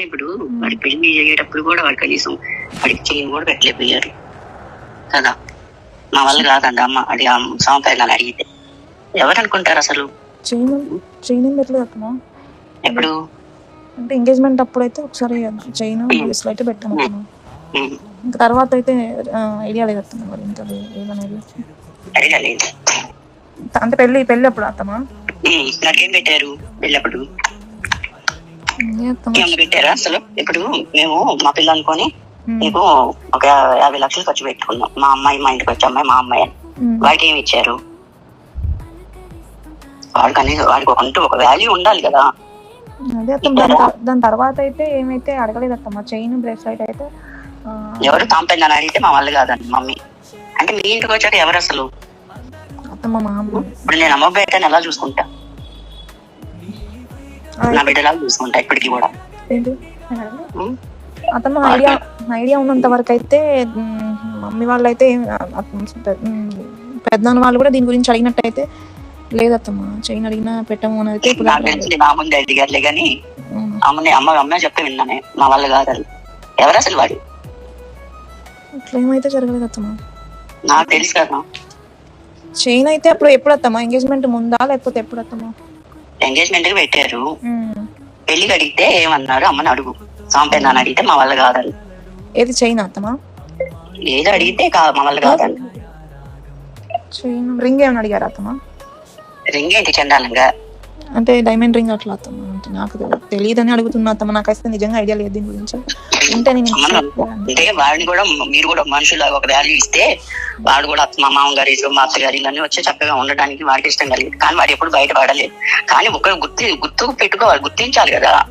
ఇప్పుడు వాడి పెళ్లి అయ్యేటప్పుడు కూడా వాడు కనీసం వాడికి చైన్ కూడా పెట్టలేకపోయారు కదా. మా వాళ్ళు కాదండి అమ్మ అది సాంప్రదాయాలు అడిగితే ఎవరు అనుకుంటారు అసలు. చైన్ పెట్టలేదు ఎప్పుడు అంటే ఎంగేజ్మెంట్ అప్పుడైతే ఒకసారి చైన్ బ్రేస్లెట్ అయితే పెట్టాము. ఇంకా తర్వాత అయితే ఐడియా లేదు అత్తమ్మ మరి ఇంకా ఏమనేది అంటే పెళ్లి అప్పుడు అత్తమ్మా నాకేం పెట్టారు పెళ్ళప్పుడు పెట్టారా అసలు. ఇప్పుడు మేము మా పిల్ల అనుకొని నీకు ఒక 50 లక్షలు ఖర్చు పెట్టుకున్నాం. మా అమ్మాయి మా ఇంటికి వచ్చే అమ్మాయి మా అమ్మాయి అని వాడికి ఏమి ఇచ్చారు? వాడికి అంటూ ఒక వాల్యూ ఉండాలి కదా. అదే దాని తర్వాత అయితే ఏమైతే అడగలేదు అత్తమ్మ. చైన్ బ్రేస్లెట్ అయితే ఎవరు తాంపేందని అడిగితే మా వాళ్ళు కాదండి మమ్మీ. అంటే మీ ఇంటికి వచ్చాక ఎవరు అసలు? అత్తమ్మ మా అమ్మ. ఇప్పుడు నేను అమ్మ బిడ్డని ఎలా చూసుకుంటా? నా బిడ్డలా చూసుకుంటా ఇప్పటికి కూడా. అత్తమ్మ ఐడియా ఉన్నంత వరకు అయితే మమ్మీ వాళ్ళు అయితే పెద్దనాన్న వాళ్ళు కూడా దీని గురించి అడిగినట్టయితే లేదత్తమ్మ. చైన్ అడిగినా పెట్టము అని అయితే నా ముందే అడిగారులే కానీ అమ్మ చెప్తే విన్నానే. మా వాళ్ళు కాదు. ఎవరు అసలు వాడు? అట్లా ఏమైతే జరగలేదు అత్తమ్మ. నాకు తెలుసు కదా. చైన్ అయితే అప్పుడు ఎప్పుడు అత్తమ్మ? ఎంగేజ్మెంట్ ముందా లేకపోతే ఎప్పుడు అత్తమ్మ? ఎంగేజ్మెంట్ కి పెట్టారు. పెళ్లికి అడిగితే ఏమన్నారు? అమ్మని అడుగు. సాంపేందని అడిగితే మా వాళ్ళు కాదని. ఏది చైన్ అత్తమ్మ? ఏదో అడిగితే మా వాళ్ళు కాదని. చైన్ రింగ్ ఏమని అడిగారు అత్తమ్మ? రింగ్ ఏంటి చండాలంగా? అంటే డైమండ్ రింగ్ అట్లా అత్తమ్మ. అంటే నాకు తెలియదని అడుగుతున్నా అత్తమ్మ. నాకైతే నిజంగా ఐడియా లేదు దీని గురించి. అంటే వాడిని కూడా మీరు కూడా మనుషులాగా ఒక వాల్యూ ఇస్తే వాడు కూడా మా మామగారి మా అత్తగారి ఇవన్నీ వచ్చి చక్కగా ఉండడానికి వాడికి ఇష్టం కలిగింది. కానీ వాడు ఎప్పుడు బయట పడలేదు. కానీ ఒకరు గుర్తు పెట్టుకోవాలి, గుర్తించాలి కదా.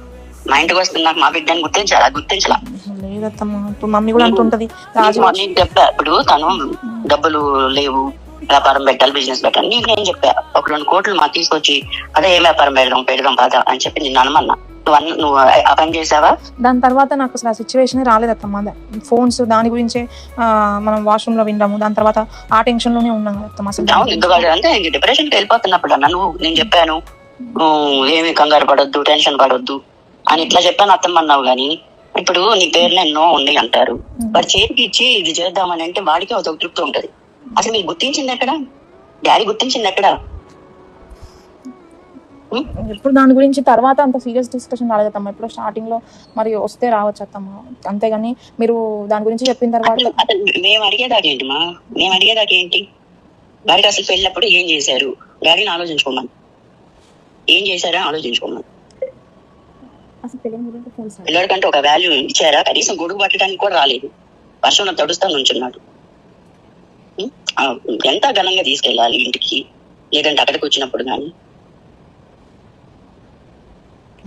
మా ఇంటికి వస్తున్నా మా బిడ్డని గుర్తించాలి. అది గుర్తించాలా? లేదత్తమ్మ. ఇప్పుడు మమ్మీ కూడా అంటుంటది. నేను చెప్పా ఇప్పుడు తను డబ్బులు లేవు వ్యాపారం పెట్టాలి బిజినెస్ పెట్టాలి. నీకు నేను చెప్పా ఒక 2 కోట్లు మాకు తీసుకొచ్చి అదే ఏ వ్యాపారం పెడదాం కదా అని చెప్పి నేను అనమన్నా. నువ్వు ఆ పని చేసావా? దాని తర్వాత నాకు అసలు ఆ సిచ్యువేషన్ రాలేదత్తమ్మ. ఫోన్స్ దాని గురించే మనం వాష్రూమ్ లో విన్నాము. దాని తర్వాత ఆ టెన్షన్ లోనే ఉన్నాం అత్తమ్మ. అసలు అంటే డిప్రెషన్ కి వెళ్ళిపోతున్నప్పుడు నేను చెప్పాను ఏమి కంగారు పడొద్దు, టెన్షన్ పడొద్దు అని ఇట్లా చెప్పాను అత్తమ్మ అన్నావు. గానీ ఇప్పుడు నీ పేరున ఎన్నో ఉండి అంటారు. వాడి చేతికి ఇచ్చి ఇది చేద్దామని అంటే వాడికి ఒక తృప్తి ఉంటది. అసలు మీరు గుర్తించింది ఎక్కడ? డాడీ గుర్తించింది ఎక్కడ? ఇప్పుడు దాని గురించి తర్వాత అంత సీరియస్ డిస్కషన్ రాలేదమ్మా. ఇప్పుడు స్టార్టింగ్ లో మరి వస్తే రావచ్చు అత్తమ్మ. అంతేగాని మీరు దాని గురించి చెప్పిన తర్వాత మేము అడిగేదాకేంటి డాడీ అసలు పెళ్ళినప్పుడు ఏం చేశారు? డాడీని ఆలోచించుకోమని. ఏం చేశారా ఆలోచించుకోమని. పిల్లడికంటే ఒక వాల్యూ ఇచ్చారా? కనీసం గొడుగు పట్టడానికి కూడా రాలేదు. వర్షంలో తడుస్తా నుంచున్నాడు. ఎంత ఘనంగా తీసుకెళ్ళాలి ఇంటికి, లేదంటే అక్కడికి వచ్చినప్పుడు కానీ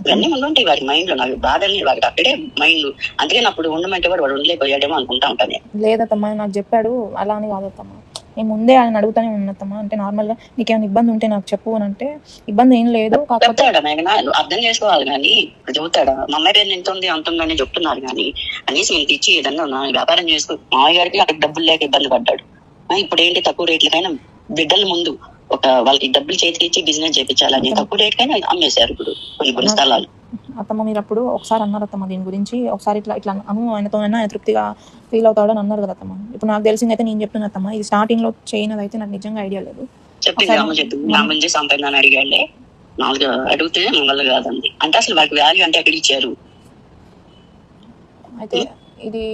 ఇవన్నీ ఉండుంటాయి వాడి మైండ్ లో. నాకు బాధని వాడికి అక్కడే మైండ్. అందుకే అప్పుడు ఉండమంటే వాడు ఉండలేకపోయాడేమో అనుకుంటా ఉంటాను. లేదత్తమ్మా నాకు చెప్పాడు. అలా అని కాదత్తమ్మా. నేను ముందే ఆయన అడుగుతానే ఉన్నత్తమ్మా. అంటే నార్మల్ గా నీకేమైనా ఇబ్బంది ఉంటే నాకు చెప్పు అని అంటే ఇబ్బంది ఏం లేదు. చెప్తాడా అర్థం చేసుకోవాలి కానీ చెబుతాడా? మా అమ్మాయి పేరు ఎంత ఉంది అంత ఉందని చెప్తున్నారు కానీ కనీసం ఇంత ఇచ్చి ఏదన్నా వ్యాపారం చేసుకో. మామయ్య గారికి అక్కడ డబ్బులు లేక ఇబ్బంది పడ్డాడు. ఇప్పుడు ఏంటి తక్కువ రేట్లకైనా బిడ్డల ముందు వాళ్ళకి డబ్బులు చేతికి ఇచ్చి బిజినెస్ చేయించాలని తక్కువ రేట్ కైనా అమ్మేశారు ఇప్పుడు కొన్ని స్థలాలు. అత్తమ్మ మీరు అప్పుడు ఒకసారి అన్నారు అత్తమ్మ దీని గురించి. ఒకసారి ఇట్లా ఆయనతోనైనా తృప్తిగా ఫీల్ అవుతాడు అని అన్నారు కదా అత్తమ్మ. ఇప్పుడు నాకు తెలిసింది అయితే నేను చెప్తున్నా అత్తమ్మ. ఇది స్టార్టింగ్ లో చేయనది అయితే నాకు నిజంగా ఐడియా లేదు. చెప్పింది సంపాదన అడిగాడే నాలుగు అడిగితే మమ్మల్ని కాదండి అంటే అసలు వాళ్ళకి వాల్యూ అంటే ఎక్కడ ఇచ్చారు? అయితే ఇది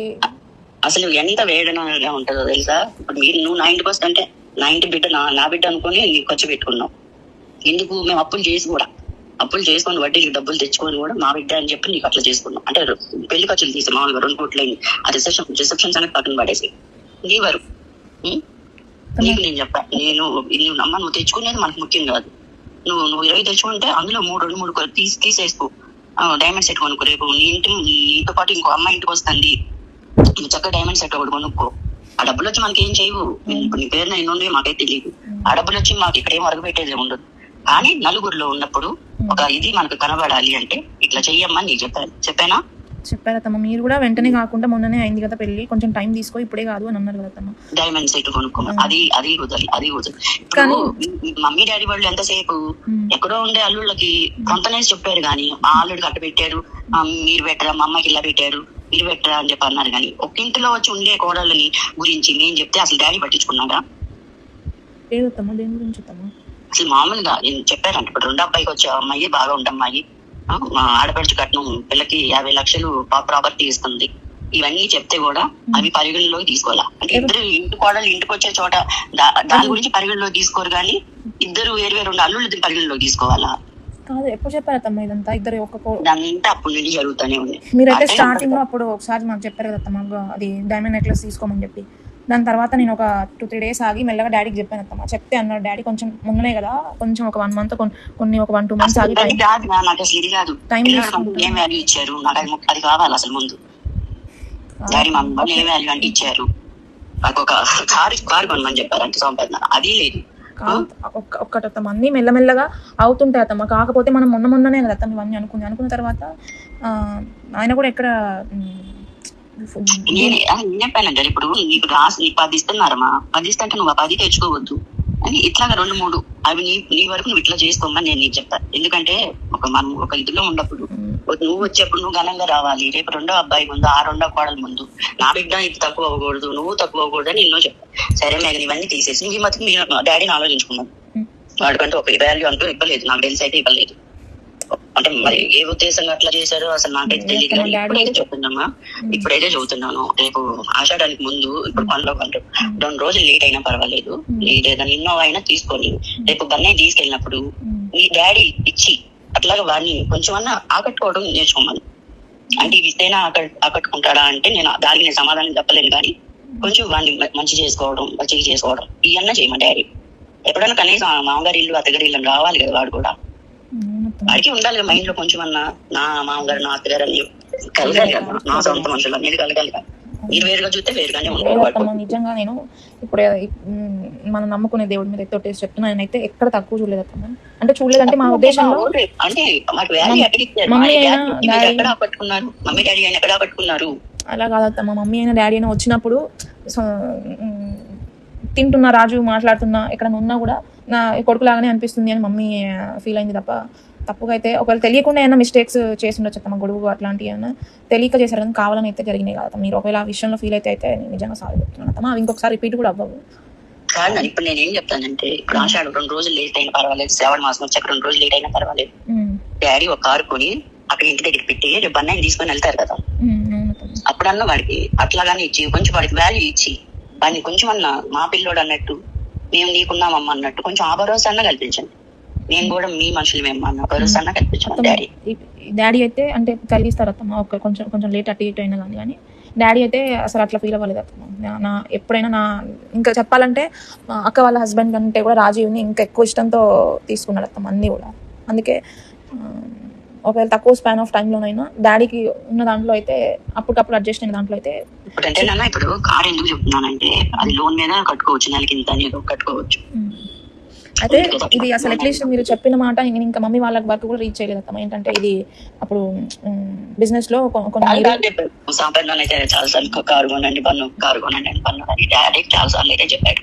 అసలు ఎంత వేదనగా ఉంటుందో తెలుసా? ఇప్పుడు నువ్వు నా ఇంటికి వస్తా అంటే నా ఇంటి బిడ్డ నా బిడ్డ అనుకుని నీకు ఖర్చు పెట్టుకున్నావు. ఎందుకు? మేము అప్పులు చేసుకొని వడ్డీకి డబ్బులు తెచ్చుకొని కూడా మా బిడ్డ అని చెప్పి నీకు అట్లా చేసుకున్నాం. అంటే పెళ్లి ఖర్చులు తీసి మామూలుగా 2 కోట్లు అయింది. ఆ రిసెప్షన్ అనేది పక్కన పడేసి నీవారు నీకు నేను చెప్పా. నువ్వు నమ్మ నువ్వు తెచ్చుకునేది మనకు ముఖ్యం కాదు. నువ్వు 20 తెచ్చుకుంటే అందులో 3 తీసేసుకో. డైమండ్ సెట్ కొనుక్కో. రేపు నీతో పాటు ఇంకో అమ్మాయి ఇంటికి వస్తుంది. నువ్వు చక్కగా డైమండ్ సెట్ ఒకటి కొనుక్కో. ఆ డబ్బులు వచ్చి మనకి ఏం చేయవు. ఇప్పుడు నీ పేరున ఎన్నుండే మాకైతే తెలియదు. ఆ డబ్బులు వచ్చి మాకు ఇక్కడ ఏం అరగబెట్టేది ఉండదు. కానీ నలుగురిలో ఉన్నప్పుడు ఒక ఇది మనకు కనబడాలి అంటే ఇట్లా చెయ్యమ్మని నీకు చెప్పానా? చెప్పారత్తమ్మ. మీరు కూడా వెంటనే కాకుండా మొన్ననే అయింది కదా పెళ్లి, కొంచెం టైం తీసుకో, ఇప్పుడే కాదు అని అన్నారు కదత్తమ్మ. డైమండ్ సెట్ కొనుక్కోమని అది కుదరదు. ఇప్పుడు మమ్మీ డాడీ వాళ్ళు ఎంతసేపు ఎక్కడో ఉండే అల్లుళ్ళకి కొంతనే చెప్పారు కానీ మా అల్లుడికి అట్ట పెట్టారు, మీరు పెట్టరా, మా అమ్మాయికి ఇలా పెట్టారు, మీరు పెట్టరా అని చెప్పి అన్నారు. కానీ ఒక ఇంటిలో వచ్చి ఉండే కోడళ్ళని గురించి నేను చెప్తే అసలు డాడీ పట్టించుకున్నాడా? లేదత్తమ్మ. దేని గురించి అత్తమ్మ? అసలు మామూలుగా చెప్పారంట. ఇప్పుడు రెండో అబ్బాయికి వచ్చే అమ్మాయి బాగా ఉండమ్మాయి, మా ఆడపడుచు కట్నం పిల్లకి 50 లక్షలు ప్రాపర్టీ ఇస్తుంది, ఇవన్నీ చెప్తే కూడా అవి పరిగణలోకి తీసుకోవాలా? అంటే ఇద్దరు ఇంటి కోడలు ఇంటికి వచ్చే చోట దాని గురించి పరిగణలో తీసుకోరు, కానీ ఇద్దరు వేరు వేరు ఉండే అల్లుళ్ళు పరిగణలో తీసుకోవాలా? కాదు, ఎప్పుడు చెప్పారత్తమ్మ ఇదంతా? ఇద్దరు ఇదంతా అప్పుడు నుండి జరుగుతూనే ఉంది. మీరైతే స్టార్టింగ్ లో అప్పుడు ఒకసారి మాకు చెప్పారు కదత్తమ్మ, అది డైమండ్ నెక్లెస్ తీసుకోమని చెప్పి. దాని తర్వాత నేను ఒక 2-3 days ఆగి మెల్లగా డాడీకి చెప్పాను అత్తమ్మ. చెప్తే అన్నాడు డాడీ కొంచెం ముందునే కదా, కొంచెం ఒక 1 month, కొన్ని ఒక 1-2 months ఆగి టైం ఏం వాల్యూ ఇచ్చారు నాకు, అది కావాలి అసలు ముందు. డాడీ మమ్మల్ని ఏం వాల్యూ అంటే ఇచ్చారు, నాకు ఒక కారు కొనమని చెప్పారు, అంటే సంపాదన అది లేదు. ఒక్కటత్తమ్మ అన్ని మెల్లమెల్లగా అవుతుంటాయి అత్తమ్మ. కాకపోతే మనం మొన్ననే కదా అత్తమ్మ ఇవన్నీ అనుకున్న తర్వాత ఆయన కూడా ఎక్కడ నేను చెప్పానంటే ఇప్పుడు నీకు 10 ఇస్తున్నారమ్మా, 10 ఇస్తుంటే నువ్వు 10 తెచ్చుకోవద్దు అని ఇట్లాగా 2-3 అవి నీ వరకు నువ్వు ఇట్లా చేసుకోమని నేను నీకు చెప్తాను. ఎందుకంటే మనం ఒక ఇదిలో ఉన్నప్పుడు నువ్వు వచ్చేప్పుడు నువ్వు ఘనంగా రావాలి. రేపు రెండో అబ్బాయి ముందు, ఆ రెండో కోడల ముందు నా బిడ్డ ఇది తక్కువ అవ్వకూడదు, నువ్వు తక్కువ అవ్వకూడదు అని ఎన్నో చెప్తాను. సరే మేఘన ఇవన్నీ తీసేసి నువ్వు ఈ మధ్య మీ డాడీని ఆలోచించుకున్నాను. వాడికంటే ఒక వాల్యూ అంటూ ఇవ్వలేదు, నాకు తెలిసి అయితే ఇవ్వలేదు. అంటే మరి ఏ ఉద్దేశంగా అట్లా చేశారో అసలు నాకైతే తెలియదు. కానీ ఇప్పుడైతే చదువుతున్నాను. రేపు ఆషాఢానికి ముందు ఇప్పుడు పనులు 2 రోజులు లేట్ అయినా పర్వాలేదు, ఏదైనా ఇన్నోవా అయినా తీసుకొని రేపు బన్నయ్య తీసుకెళ్ళినప్పుడు నీ డాడీ ఇచ్చి అట్లాగా వాడిని కొంచెం అన్నా ఆకట్టుకోవడం నేర్చుకోమని. అంటే ఇవి ఇస్తేనా ఆకట్టుకుంటాడా అంటే దానికి నేను సమాధానం చెప్పలేను, కానీ కొంచెం వాడిని మంచిగా చేసుకోవడం ఇవన్నా చేయమని డాడీ. ఎప్పుడైనా కనీసం మామగారి ఇల్లు అత్తగారి ఇల్లు రావాలి కదా, వాడు కూడా వాడికి ఉండాలి కదా మైండ్ లో కొంచెం అన్నా. నా మామగారు నా అత్తగారు అని కలగాలి కదా, నా సొంత మనుషులు అనేది కలగాలి కదా. మీరు వేరుగా చూస్తే వేరుగానే ఉంటారు. నిజంగా నేను ఇప్పుడు మనం నమ్ముకునే దేవుడి మీద ఎత్తొట్టేసి చెప్తున్నా, నేనైతే ఎక్కడ తక్కువ చూడలేదు అత్తమ్మ. అంటే చూడలేదంటే మా ఉద్దేశంలో అంటే మమ్మీ డాడీ ఎక్కడ పట్టుకున్నారు అలా కాదత్తమ్మ. మమ్మీ అయినా డాడీ అయినా వచ్చినప్పుడు తింటున్నా, రాజు మాట్లాడుతున్నా, ఎక్కడ ఉన్నా కూడా నా కొడుకులాగానే అనిపిస్తుంది అని మమ్మీ ఫీల్ అయింది తప్ప తప్పుగా అయితే ఒకవేళ తెలియకుండా ఏమైనా మిస్టేక్స్ చేసి ఉండొచ్చు అత్తమ్మ, గొడుగు అట్లాంటివి ఏమైనా తెలియక చేశారు కానీ కావాలని అయితే జరిగినాయి కదా. మీరు ఒకవేళ ఆ విషయంలో ఫీల్ అయితే నిజంగా సారీ చెప్తున్నాను అత్తమ్మ, అవి ఇంకొకసారి రిపీట్ కూడా అవ్వవు. కాదు ఇప్పుడు నేను ఏం చెప్తానంటే, ఇప్పుడు ఆషాఢ 2 రోజులు లేట్ అయినా పర్వాలేదు, శ్రావణ మాసం వచ్చాక 2 రోజులు లేట్ అయినా పర్వాలేదు, డాడీ ఒక కారు కొని అక్కడ ఇంటి దగ్గర పెట్టి రేపు బన్నాయిని తీసుకొని వెళ్తారు కదా, అప్పుడన్నా వాడికి అట్లాగానే ఇచ్చి కొంచెం వాడికి వాల్యూ ఇచ్చి వాడిని కొంచెం అన్నా మా పిల్లోడు అన్నట్టు మేము నీకున్నామమ్మ అన్నట్టు కొంచెం ఆ భరోసా అన్నా కల్పించండి. నేను కూడా మీ మనుషులు మేము భరోసా అన్నా కల్పించాను. డాడీ అయితే అంటే కలిగిస్తారు అత్తమ్మ, ఒక కొంచెం లేట్ అటు ఇటు అయినా కానీ డాడీ అయితే అసలు అట్లా ఫీల్ అవ్వలేదు అత్తమ్మ. ఎప్పుడైనా ఇంకా చెప్పాలంటే అక్క వాళ్ళ హస్బెండ్ కంటే కూడా రాజీవ్ని ఇంకా ఎక్కువ ఇష్టంతో తీసుకున్నాడు అత్తమ్మ అన్నీ కూడా. అందుకే ఒకవేళ తక్కువ స్పాన్ ఆఫ్ టైంలోనైనా డాడీకి ఉన్న దాంట్లో అయితే అప్పటికప్పుడు అడ్జస్ట్ అయిన దాంట్లో అయితే ఇప్పుడు కార్ ఎందుకు చెప్తున్నానంటే అది లోన్ మీద కట్టుకోవచ్చు, నెలకి ఇంత కట్టుకోవచ్చు. అయితే ఇది అసలు అట్లీస్ట్ మీరు చెప్పిన మాట ఇంకా మమ్మీ వాళ్ళకి వరకు కూడా రీచ్ చేయలేదు అత్తమ్మ. ఏంటంటే ఇది అప్పుడు బిజినెస్ లో సంపాదన అయితే చాలా సార్లు కారు కొనండి పన్ను, కారు కొనండి అని పన్ను అని డాడీ చాలా సార్లు అయితే చెప్పాడు.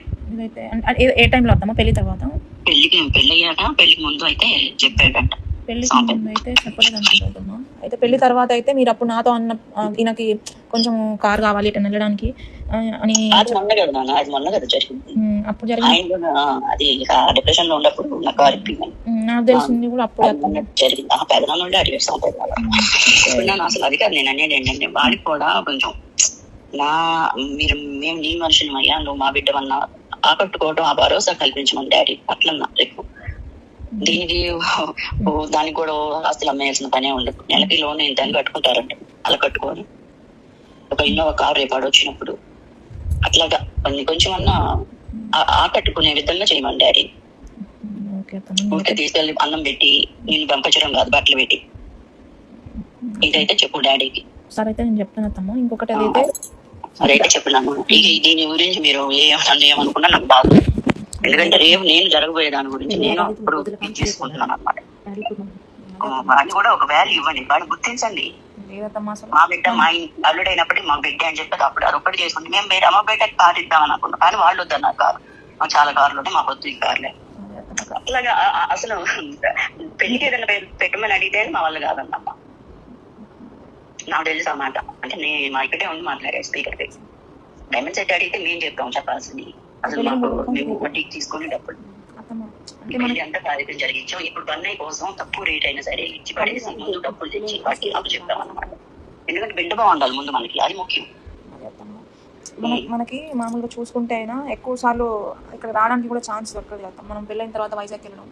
ఏ టైంలో అత్తమ్మ? పెళ్లి తర్వాత? పెళ్లి అయ్యాక పెళ్లికి ముందు అయితే చెప్పాడంట. పెళ్లికి ముందు అయితే చెప్పలేదు అనుకుంటున్నా. అయితే పెళ్లి తర్వాత అయితే మీరు అప్పుడు నాతో అన్న ఈయనకి కొంచెం కార్ కావాలి ఇటు వెళ్ళడానికి అని అప్పుడు జరిగింది. డిప్రెషన్ లో ఉన్నప్పుడు నాకు తెలిసింది కూడా అప్పుడు జరిగింది. అసలు అది కాదు నేను అనేది ఏంటంటే వాడికి కూడా కొంచెం మేము నీ మనుషులు అయ్యా, నువ్వు మా బిడ్డ వల్ల ఆకట్టుకోవడం, ఆ భరోసా కల్పించమని డాడీ అట్లన్నా. రేపు దీనికి దానికి కూడా ఆస్తులు అమ్మేయాల్సిన పనే ఉండదు. నెలకి లోన్ ఏంటని కట్టుకుంటారంట, అలా కట్టుకొని ఒక ఇన్నోవా కారు రేపాడు వచ్చినప్పుడు అట్లాగా కొంచెం అన్నా ఆకట్టుకునే విధంగా చేయమని డాడీ. ఊరికే తీసుకెళ్ళి అన్నం పెట్టి నేను పంపించడం కాదు, బట్టలు పెట్టి. ఇదైతే చెప్పు డాడీకి. సరే అయితే నేను చెప్తాను తమ్మ. ఇంకొకటి అదైతే చెప్పినాను. దీని గురించి మీరు ఏమనుకున్నా నాకు బాగా, ఎందుకంటే రేపు నేను జరగబోయే దాని గురించి నేను ఇప్పుడు తీసుకుంటున్నాను అన్నమాట. వాడిని కూడా ఒక వాల్యూ ఇవ్వండి, వాడిని గుర్తించండి. లేదమ్మా అసలు మా బిడ్డ మా అల్లుడు అయినప్పటికీ మా బిడ్డ అని చెప్పి అప్పుడు అదొకటి చేసుకుంటే మేము వేరే అమ్మ బిడ్డకి కారు ఇద్దామని అనుకున్నాం, కానీ వాళ్ళు వద్దన్నారు కారు. మాకు చాలా కార్లు ఉన్నాయి, మాకు వద్దు ఈ కార్లే. అట్లాగా అసలు పెళ్లికి ఏదైనా పెట్టమని అడిగితే మా వాళ్ళు కాదన్నమ్మా. నాకు తెలుసు అన్నమాట. అంటే నేను మా ఇక్కడే ఉండి మాట్లాడే స్పీకర్ పెట్టి డైమండ్ సెట్ అడిగితే మేము చెప్తాం చెప్పాల్సింది. అసలు మాకు మేము వడ్డీకి తీసుకొని డబ్బులు అంతా కార్యక్రమం జరిగించాం. ఇప్పుడు బన్నయ్య కోసం తక్కువ రేట్ అయినా సరే ఇచ్చి పడేసి ముందు డబ్బులు తెచ్చి వాటికి అప్పు చెప్తాం అన్నమాట. ఎందుకంటే బిడ్డ బాగుండాలి ముందు, మనకి అది ముఖ్యం. మనకి మామూలుగా చూసుకుంటే అయినా ఎక్కువ సార్లు ఇక్కడ రావడానికి కూడా ఛాన్స్ దొరకదు కదా. మనం పెళ్ళైన తర్వాత వైజాగ్ వెళ్ళడం,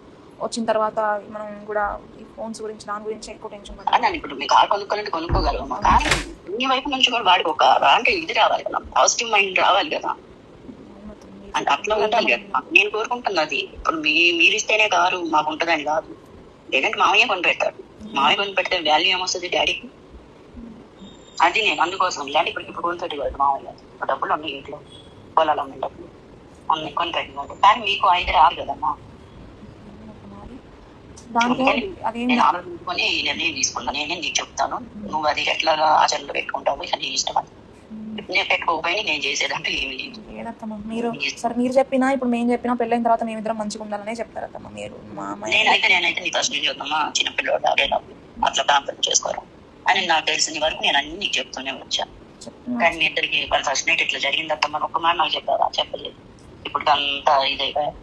వచ్చిన తర్వాత మనం కూడా ఈ ఫోన్స్ గురించి దాని గురించి ఎక్కువ టెన్షన్ పడాలి. ఇప్పుడు మీకు కార్ కొనుక్కోవాలంటే కొనుక్కోగలమా, కానీ మీ వైపు నుంచి కూడా వాడికి ఒక అంటే ఇది రావాలి కదా, పాజిటివ్ మైండ్ రావాలి కదా, అంటే అట్లా ఉండాలి కదా. నేను కోరుకుంటున్నది ఇప్పుడు మీరు ఇస్తేనే కారు మాకు ఉంటుందని కాదు, లేదంటే మామయ్య కొనిపెడతాడు. మామయ్య కొనిపెడితే వాల్యూ ఏమొస్తుంది డాడీకి, అది నేను అందుకోసం. ఇలాంటి ఇప్పుడు కొనిపెట్టగలడు మామయ్య, డబ్బులు ఉన్నాయి ఇంట్లో, పొలాలు అమ్మే డబ్బులు అన్ని కొనిపెట్టగలడు, కానీ మీకు అయితే రాదు కదమ్మా. నేను ఆలోచించుకొని నిర్ణయం తీసుకున్నా. నేనే నీకు చెప్తాను, నువ్వు అది ఎట్లా ఆచరణలో పెట్టుకుంటావు ఇక నీ ఇష్టం. అని నేను పెట్టుకోకపోయినా నేను చేసేదంటే ఏమి లేదు. మీరు చెప్పినా ఇప్పుడు మేము చెప్పినా పెళ్ళైన తర్వాత మేము ఇద్దరం మంచిగా ఉండాలనే చెప్తారమ్మా మీరు. నేనైతే నీ ఫస్ట్ నుంచి చూద్దామా, చిన్నపిల్లలు అట్లా కాంపౌండ్ చేసుకోరు అని నాకు తెలిసిన వరకు నేను అన్ని నీకు చెప్తూనే వచ్చాను. కానీ మీ ఇద్దరికి ఫస్ట్ నైట్ ఇట్లా జరిగిందమ్మా ఒక్క మాట నాకు చెప్పారా, చెప్పలేదు. ఇప్పుడు అంతా ఇదైపోయా.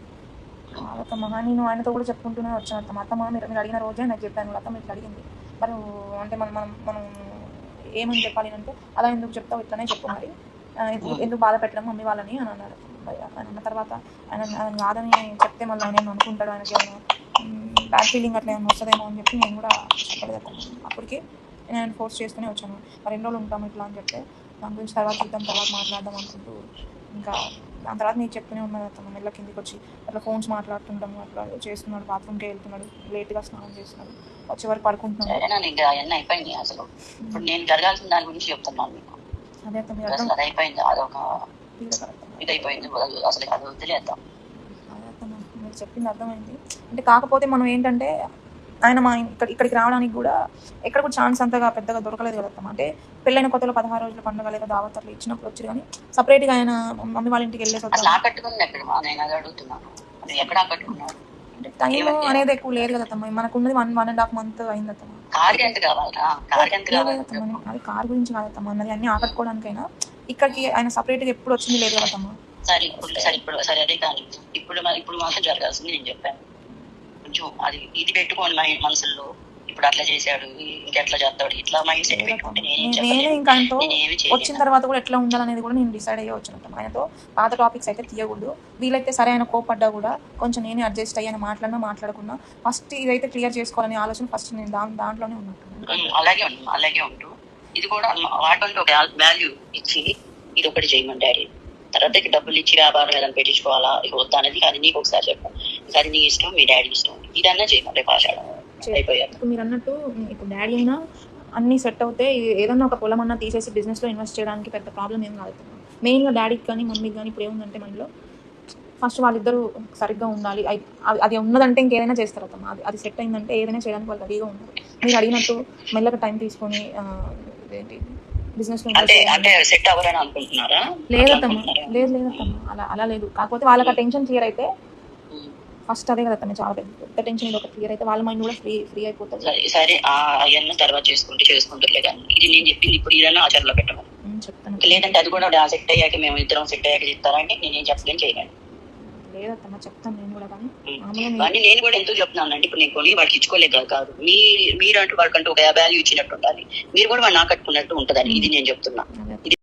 నేను ఆయనతో కూడా చెప్పుకుంటూనే వచ్చాను. అత్తమ్మ మీరు అడిగిన రోజే నాకు చెప్పాను, అత్తమ్మ ఇట్లా అడిగింది, మరి అంటే మనం ఏమని చెప్పాలి అంటే అలా ఎందుకు చెప్తావు ఇట్లానే చెప్పు, మరి ఎందుకు బాధ పెట్టడం మమ్మీ వాళ్ళని అని అన్నాడు. ఆయన అన్న తర్వాత ఆయన కాదని చెప్తే మళ్ళీ ఆయన ఏమో అనుకుంటాడు, ఆయనకి ఏమో బ్యాడ్ ఫీలింగ్ అట్లా ఏమో వస్తుందేమో అని చెప్పి నేను కూడా చెప్పలేదు. అప్పటికి నేను ఆయన ఫోర్స్ చేస్తూనే వచ్చాను, మరి ఎన్ని రోజులు ఉంటాము ఇట్లా అని చెప్తే దాని గురించి తర్వాత చూద్దాం, తర్వాత మాట్లాడదాం అనుకుంటూ ఇంకా దాని తర్వాత నీకు చెప్తూనే ఉన్నాడు. అతను మెల్ల కిందికి వచ్చి అట్లా ఫోన్స్ మాట్లాడుతుంటాము, అట్లా చేస్తున్నాడు, బాత్రూమ్కి వెళ్తున్నాడు, లేట్గా స్నానం చేస్తున్నాడు, వచ్చే వరకు పడుకుంటున్నాడు. అయిపోయింది అసలు. ఇప్పుడు నేను జరగాల్సిన దాని గురించి చెప్తున్నాను మీకు. అదే అది అయిపోయింది, అదొక ఇది అయిపోయింది, అసలు అది వదిలేద్దాం. మీరు చెప్పింది అర్థమైంది. అంటే కాకపోతే మనం ఏంటంటే ఆయన మా ఇక్కడికి రావడానికి కూడా ఎక్కడ కూడా ఛాన్స్ అంతగా పెద్దగా దొరకలేదు కదా. అంటే పెళ్ళైన కొత్తలో 16 రోజుల పండుగ లేదా దావత్ అట్లా ఇచ్చినప్పుడు వచ్చి, కానీ సపరేట్గా ఆయన మమ్మీ వాళ్ళ ఇంటికి వెళ్ళేసి అంటే టైం అనేది ఎక్కువ లేదు కదా తమ్మ. మనకు ఉన్నది 1.5 month అయింది అత్తమ్మ. అది కార్ గురించి కాదమ్మా అన్నది, అన్ని ఆకట్టుకోవడానికైనా ఇక్కడికి ఆయన సపరేట్గా ఎప్పుడు వచ్చింది లేదు కదా తమ్మ. సరే అదే కానీ ఇప్పుడు మాత్రం జరగాల్సింది నేను చెప్పాను. కొంచెం అది ఇది పెట్టుకోండి మా మనసులో, ఇప్పుడు అట్లా చేశాడు ఇంకెట్లా చేస్తాడు ఇట్లా మైండ్ సెట్ పెట్టుకుంటే నేనే ఇంకా ఆయనతో వచ్చిన తర్వాత కూడా ఎట్లా ఉండాలనేది కూడా నేను డిసైడ్ అయ్యే వచ్చినట్టు. ఆయనతో పాత టాపిక్స్ అయితే తీయకూడదు, వీలైతే సరే ఆయన కోపడ్డా కూడా కొంచెం నేనే అడ్జస్ట్ అయ్యాను, మాట్లాడుకున్నా ఫస్ట్ ఇదైతే క్లియర్ చేసుకోవాలనే ఆలోచన ఫస్ట్ నేను దాంట్లోనే ఉన్నట్టు. అలాగే ఉంటూ ఇది కూడా వాటికి ఒక వాల్యూ ఇచ్చి ఇది ఒకటి చేయమని డాడీ, తర్వాత డబ్బులు ఇచ్చి వ్యాపారం ఏదైనా పెట్టించుకోవాలా ఇక వద్దా అనేది అది నీకు ఒకసారి చెప్పాను. అది నీ ఇష్టం, మీ డాడీ ఇష్టం, ఇదన్నా చేయమని రేపు ఆషాఢం అయిపోయారు. మీరు అన్నట్టు ఇప్పుడు డాడీ అయినా అన్ని సెట్ అవుతే ఏదన్నా ఒక పొలం అన్నా తీసేసి బిజినెస్లో ఇన్వెస్ట్ చేయడానికి పెద్ద ప్రాబ్లం ఏం కాదు. మెయిన్గా డాడీకి కానీ మమ్మీకి కానీ ఇప్పుడు ఏముందంటే మనలో ఫస్ట్ వాళ్ళిద్దరూ సరిగ్గా ఉండాలి. అది ఉన్నదంటే ఇంకేదైనా చేస్తారు అత్తమ్మ. అది సెట్ అయిందంటే ఏదైనా చేయడానికి వాళ్ళు రెడీగా ఉంటారు. మీరు అడిగినట్టు మెల్లగా టైం తీసుకొని ఏంటి బిజినెస్ లేదమ్మా, లేదమ్మా అలా లేదు. కాకపోతే వాళ్ళకి ఆ టెన్షన్ క్లియర్ అయితే ఫస్ట్ అదే కదా చాలా పెద్ద టెన్షన్, ఇది ఒక క్లియర్ అయితే వాళ్ళ మైండ్ కూడా ఫ్రీ అయిపోతుంది. సరే అవన్నీ తర్వాత చేసుకుంటారులే, కానీ ఇది నేను చెప్పింది ఇప్పుడు ఇదన్నా ఆచరణలో పెట్టమని చెప్తాను. లేదంటే అది కూడా సెట్ అయ్యాక మేము ఇద్దరం సెట్ అయ్యాక చెప్తారంటే నేనేం చెప్పలేను చేయలేను. లేదమ్మా చెప్తాను నేను కూడా, కానీ నేను కూడా ఎందుకు చెప్తున్నానంటే ఇప్పుడు నేను కొని వాడికి ఇచ్చుకోలేదు కాదు, మీరు అంటూ వాడికంటూ ఒక వాల్యూ ఇచ్చినట్టు ఉండాలి, మీరు కూడా వాడు నాకు కట్టుకున్నట్టు ఉంటుందని ఇది నేను చెప్తున్నా. ఇది